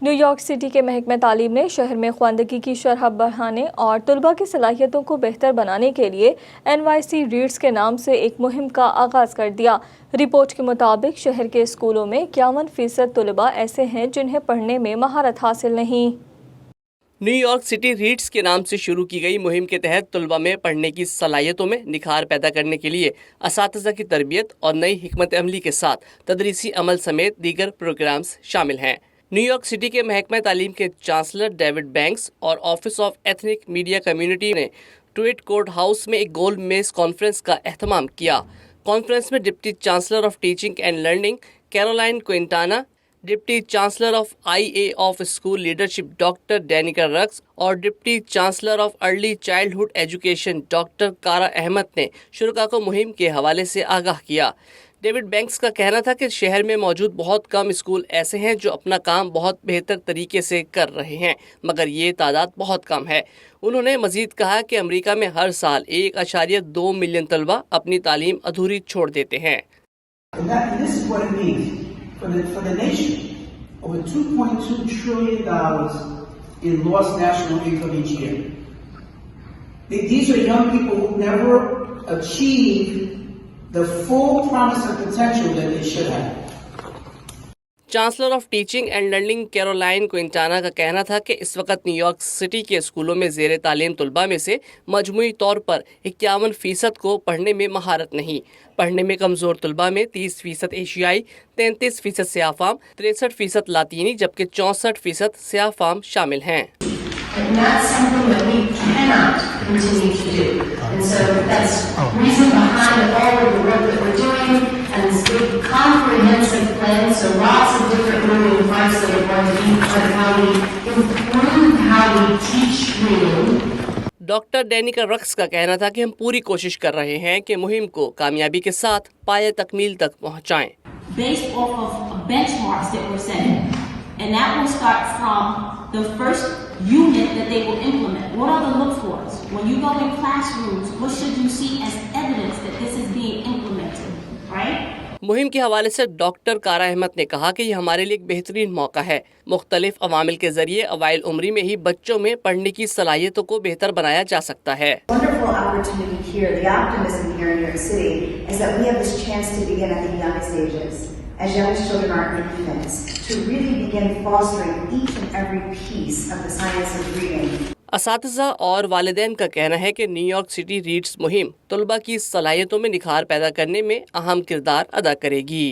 New York city के महकमा तालीम ने शहर में ख्वानदगी की शरह बढ़ाने और तलबा की सलाहियतों को बेहतर बनाने के लिए NYC रीड्स के नाम से एक मुहिम का आगाज़ कर दिया। रिपोर्ट के मुताबिक शहर के स्कूलों में 51% तलबा ऐसे हैं जिन्हें पढ़ने में महारत हासिल नहीं। न्यूयॉर्क सिटी रीड्स के नाम से शुरू की गई मुहिम के तहत तलबा में पढ़ने की सलाहियतों में निखार पैदा करने के लिए असातिज़ा की तरबियत और नई हिकमत अमली के साथ तदरीसी अमल समेत दीगर प्रोग्राम्स शामिल हैं। न्यूयॉर्क सिटी के महकमा तालीम के चांसलर डेविड बैंक्स और office of ethnic media community ने ट्वीट कोर्ट हाउस में एक गोल मेज कॉन्फ्रेंस का एहतमाम किया। कॉन्फ्रेंस में deputy chancellor of teaching and learning Caroline Quintana, deputy chancellor of IA of school leadership doctor Danika Rucks और deputy chancellor of early childhood education doctor Kara Ahmed ने शुरका को मुहिम के हवाले से आगाह किया। डेविड बैंक्स का कहना था कि शहर में मौजूद बहुत कम स्कूल ऐसे हैं जो अपना काम बहुत बेहतर तरीके से कर रहे हैं, मगर ये तादाद बहुत कम है। उन्होंने मजीद कहा कि अमेरिका में हर साल 1.2 मिलियन तलबा अपनी तालीम अधूरी छोड़ देते हैं। For the nation, over $2.2 trillion in lost national income each year. These are young people who never achieve the full promise and potential that they should have. Chancellor of teaching and learning Caroline Quintana का कहना था कि इस वक्त New York city के स्कूलों में ज़ेरे तालीम तलबा में से मजमूई तौर पर 51% को पढ़ने में महारत नहीं। पढ़ने में कमज़ोर तलबा में 30% एशियाई, 33% स्याफ़ाम, 63% लातीनी जबकि 64% स्याफ़ाम शामिल हैं। And that's something that we cannot continue to do. And so that's reason behind all of the work that we're doing and this big comprehensive plan. So lots of different moving parts that are going to be part of how we improve how we teach reading. Doctor Danika Rucks का कहना था कि हम पूरी कोशिश कर रहे हैं कि मुहिम को कामयाबी के साथ पाए तकमील तक पहुंचाएं। Based off of benchmarks that we're setting, and that will start from the first unit that they will implement. What are the look-fors? When you go in classrooms, what should you see as evidence that this is being implemented, right? मुहिम के हवाले से doctor Kara Ahmed ने कहा कि यह हमारे लिए एक बेहतरीन मौका है। मुख्तलिफ अवामिल के जरिए अवाइल उम्री में ही बच्चों में पढ़ने की सलाहियतों को बेहतर बनाया जा सकता है। Wonderful opportunity here. The optimism here in New York City is that we have this chance to begin at the youngest ages, as young as children are infants, to really begin fostering each and every piece of the science of reading. असातिज़ा और वालिदैन का कहना है कि New York city reads मुहिम तलबा की सलाहियतों में निखार पैदा करने में अहम किरदार अदा करेगी।